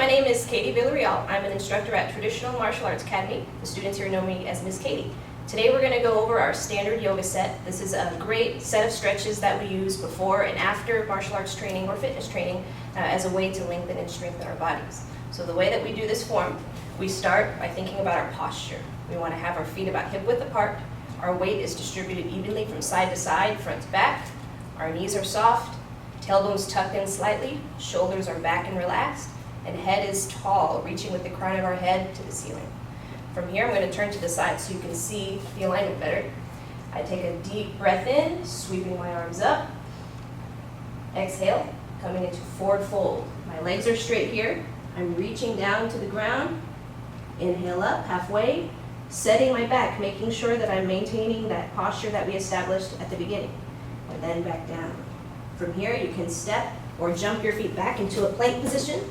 name is Katie Villarreal. I'm an instructor at Traditional Martial Arts Academy. The students here know me as Miss Katie. Today we're going to go over our standard yoga set. This is a great set of stretches that we use before and after martial arts training or fitness training as a way to lengthen and strengthen our bodies. So the way that we do this form, we start by thinking about our posture. We want to have our feet about hip width apart. Our weight is distributed evenly from side to side, front to back. Our knees are soft, tailbones tucked in slightly, shoulders are back and relaxed, and head is tall, reaching with the crown of our head to the ceiling. From here, I'm going to turn to the side so you can see the alignment better. I take a deep breath in, sweeping my arms up. Exhale, coming into forward fold. My legs are straight here. I'm reaching down to the ground. Inhale up, halfway, setting my back, making sure that I'm maintaining that posture that we established at the beginning. And then back down. From here, you can step or jump your feet back into a plank position,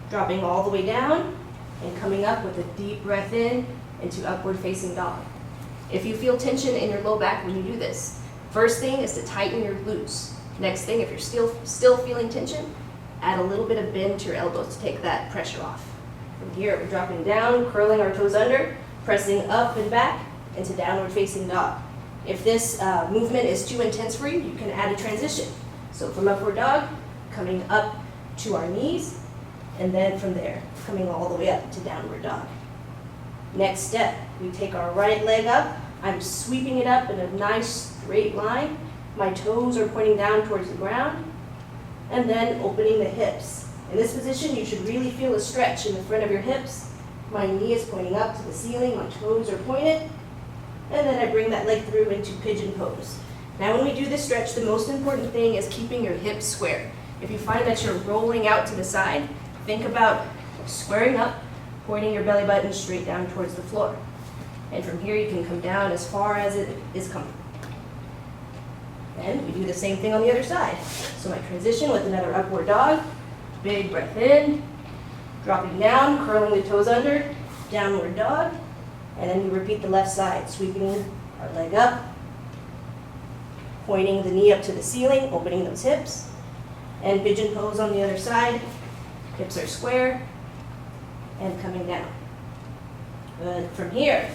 dropping all the way down and coming up with a deep breath in into upward facing dog. If you feel tension in your low back when you do this, first thing is to tighten your glutes. Next thing, if you're still feeling tension, add a little bit of bend to your elbows to take that pressure off. From here, we're dropping down, curling our toes under, pressing up and back into downward facing dog. If this movement is too intense for you, you can add a transition. So from upward dog, coming up to our knees, and then from there, coming all the way up to downward dog. Next step, we take our right leg up. I'm sweeping it up in a nice straight line. My toes are pointing down towards the ground, and then opening the hips. In this position, you should really feel a stretch in the front of your hips. My knee is pointing up to the ceiling, my toes are pointed, and then I bring that leg through into pigeon pose. Now when we do this stretch, the most important thing is keeping your hips square. If you find that you're rolling out to the side, think about squaring up, pointing your belly button straight down towards the floor. And from here, you can come down as far as it is comfortable. And we do the same thing on the other side. So my transition with another upward dog, big breath in, dropping down, curling the toes under, downward dog, and then we repeat the left side, sweeping our leg up, pointing the knee up to the ceiling, opening those hips, and pigeon pose on the other side. Hips are square, and coming down. Good. From here,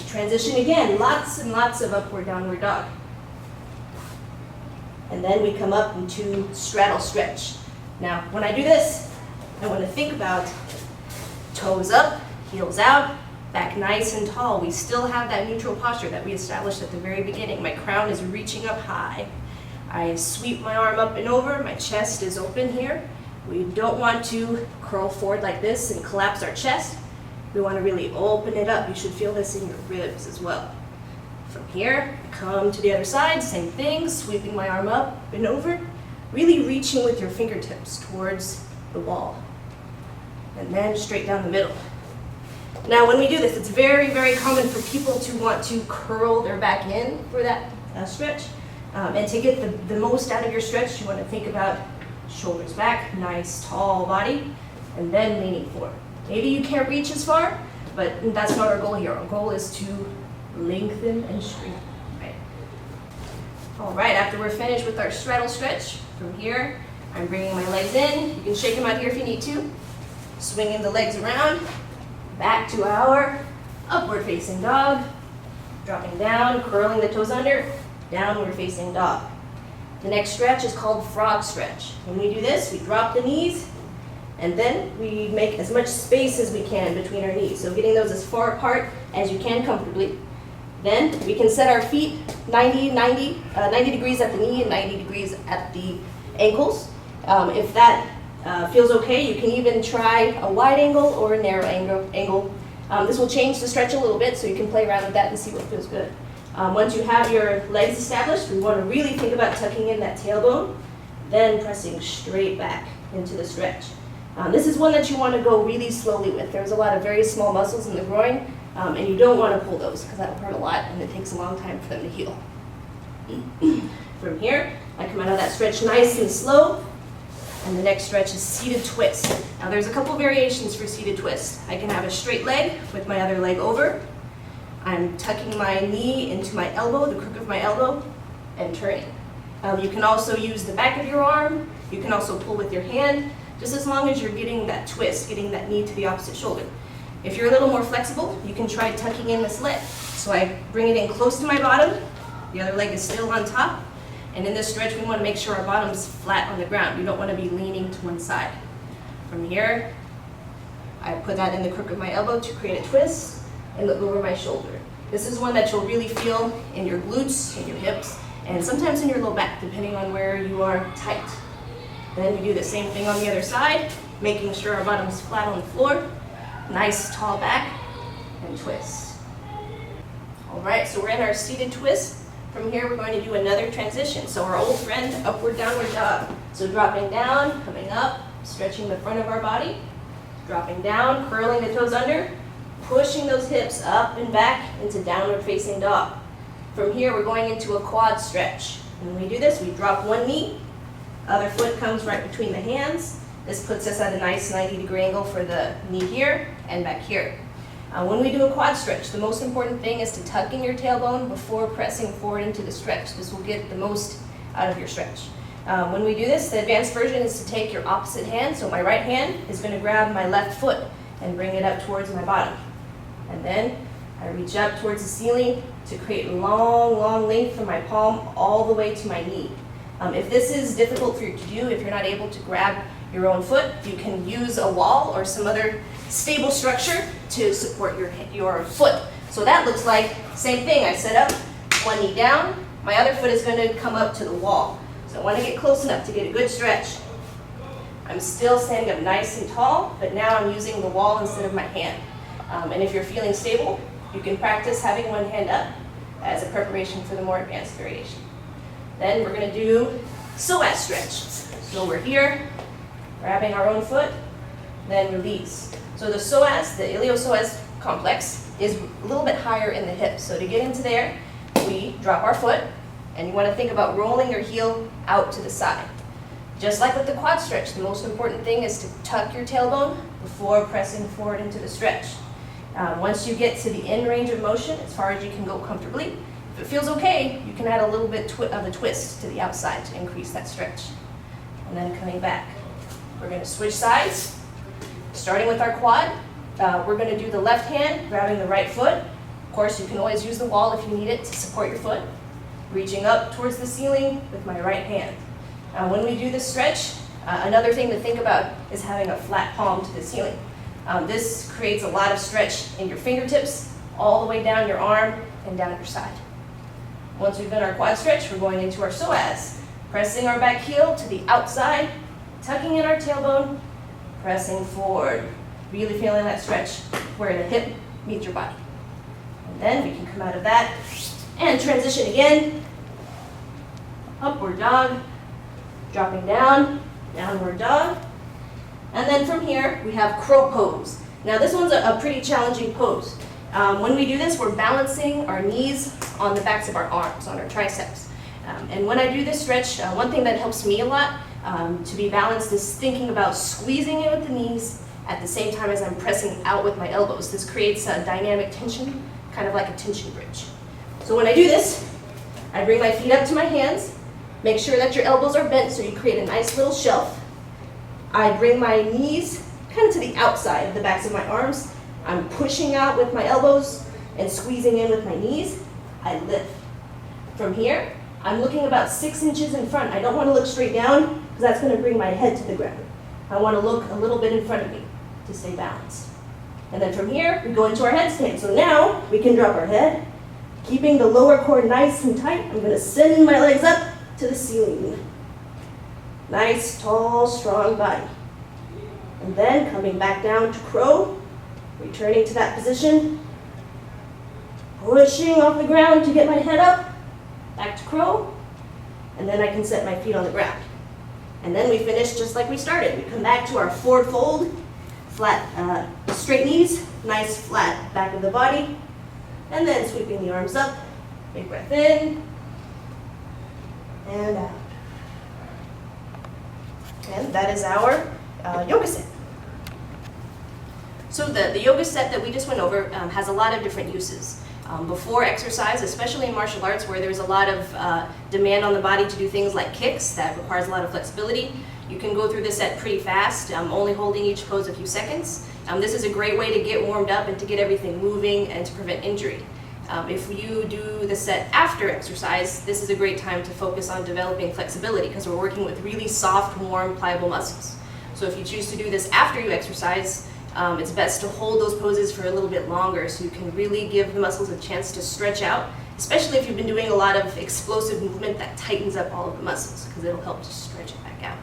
transition again, lots and lots of upward downward dog. And then we come up into straddle stretch. Now, when I do this, I want to think about toes up, heels out, back nice and tall. We still have that neutral posture that we established at the very beginning. My crown is reaching up high. I sweep my arm up and over, my chest is open here. We don't want to curl forward like this and collapse our chest. We want to really open it up. You should feel this in your ribs as well. From here, come to the other side, same thing, sweeping my arm up and over, really reaching with your fingertips towards the wall. And then straight down the middle. Now when we do this, it's very, very common for people to want to curl their back in for that stretch. And to get the most out of your stretch, you want to think about shoulders back, nice tall body, and then leaning forward. Maybe you can't reach as far, but that's not our goal here. Our goal is to lengthen and strengthen. Right. All right, after we're finished with our straddle stretch, from here, I'm bringing my legs in. You can shake them out here if you need to. Swinging the legs around, back to our upward facing dog, dropping down, curling the toes under, downward facing dog. The next stretch is called frog stretch. When we do this, we drop the knees, and then we make as much space as we can between our knees. So getting those as far apart as you can comfortably. Then we can set our feet 90 degrees at the knee and 90 degrees at the ankles. If that feels okay, you can even try a wide angle or a narrow angle. This will change the stretch a little bit, so you can play around with that and see what feels good. Once you have your legs established, we want to really think about tucking in that tailbone, then pressing straight back into the stretch. This is one that you want to go really slowly with. There's a lot of very small muscles in the groin, and you don't want to pull those because that will hurt a lot and it takes a long time for them to heal. From here, I come out of that stretch nice and slow, and the next stretch is seated twist. Now there's a couple variations for seated twist. I can have a straight leg with my other leg over. I'm tucking my knee into my elbow, the crook of my elbow, and turning. You can also use the back of your arm. You can also pull with your hand. just as long as you're getting that twist, getting that knee to the opposite shoulder. If you're a little more flexible, you can try tucking in this leg. So I bring it in close to my bottom, the other leg is still on top, and in this stretch we want to make sure our bottom's flat on the ground. You don't want to be leaning to one side. From here, I put that in the crook of my elbow to create a twist and look over my shoulder. This is one that you'll really feel in your glutes, in your hips, and sometimes in your low back, depending on where you are tight. Then we do the same thing on the other side, making sure our bottom's flat on the floor. Nice tall back and twist. All right, so we're in our seated twist. From here, we're going to do another transition. So our old friend, upward downward dog. So dropping down, coming up, stretching the front of our body, dropping down, curling the toes under, pushing those hips up and back into downward facing dog. From here, we're going into a quad stretch. When we do this, we drop one knee, other foot comes right between the hands. This puts us at a nice 90-degree angle for the knee here and back here. When we do a quad stretch, the most important thing is to tuck in your tailbone before pressing forward into the stretch. This will get the most out of your stretch. When we do this, the advanced version is to take your opposite hand. So my right hand is going to grab my left foot and bring it up towards my bottom. And then I reach up towards the ceiling to create long length from my palm all the way to my knee. If this is difficult for you to do, if you're not able to grab your own foot, you can use a wall or some other stable structure to support your foot. So that looks like, same thing, I set up, one knee down, my other foot is going to come up to the wall. So I want to get close enough to get a good stretch. I'm still standing up nice and tall, but now I'm using the wall instead of my hand. And if you're feeling stable, you can practice having one hand up as a preparation for the more advanced variation. Then we're going to do psoas stretch. So we're here, grabbing our own foot, then release. So the psoas, the iliopsoas complex, is a little bit higher in the hips. So to get into there, we drop our foot, and you want to think about rolling your heel out to the side. Just like with the quad stretch, the most important thing is to tuck your tailbone before pressing forward into the stretch. Once you get to the end range of motion, as far as you can go comfortably, if it feels okay, you can add a little bit of a twist to the outside to increase that stretch. And then coming back. We're going to switch sides, starting with our quad. We're going to do the left hand, grabbing the right foot. Of course, you can always use the wall if you need it to support your foot. Reaching up towards the ceiling with my right hand. When we do this stretch, another thing to think about is having a flat palm to the ceiling. This creates a lot of stretch in your fingertips, all the way down your arm and down your side. Once we've done our quad stretch, we're going into our psoas. Pressing our back heel to the outside, tucking in our tailbone, pressing forward. Really feeling that stretch where the hip meets your body. And then we can come out of that and transition again. Upward dog, dropping down, downward dog. And then from here, we have crow pose. Now this one's a pretty challenging pose. When we do this, we're balancing our knees on the backs of our arms, on our triceps. And when I do this stretch, one thing that helps me a lot to be balanced is thinking about squeezing in with the knees at the same time as I'm pressing out with my elbows. This creates a dynamic tension, kind of like a tension bridge. So when I do this, I bring my feet up to my hands, make sure that your elbows are bent so you create a nice little shelf. I bring my knees kind of to the outside of the backs of my arms. I'm pushing out with my elbows and squeezing in with my knees. I lift. From here, I'm looking about 6 inches in front. I don't want to look straight down because that's going to bring my head to the ground. I want to look a little bit in front of me to stay balanced. And then from here, we go into our headstand. So now we can drop our head, keeping the lower core nice and tight. I'm going to send my legs up to the ceiling. Nice, tall, strong body. And then coming back down to crow, returning to that position, pushing off the ground to get my head up, back to crow, and then I can set my feet on the ground. And then we finish just like we started. We come back to our forward fold, flat, straight knees, nice flat back of the body, and then sweeping the arms up, big breath in, and out. And that is our yoga set. So the yoga set that we just went over has a lot of different uses. Before exercise, especially in martial arts where there's a lot of demand on the body to do things like kicks that requires a lot of flexibility, you can go through this set pretty fast, only holding each pose a few seconds. This is a great way to get warmed up and to get everything moving and to prevent injury. If you do the set after exercise, this is a great time to focus on developing flexibility because we're working with really soft, warm, pliable muscles. So if you choose to do this after you exercise, it's best to hold those poses for a little bit longer so you can really give the muscles a chance to stretch out, especially if you've been doing a lot of explosive movement that tightens up all of the muscles because it'll help to stretch it back out.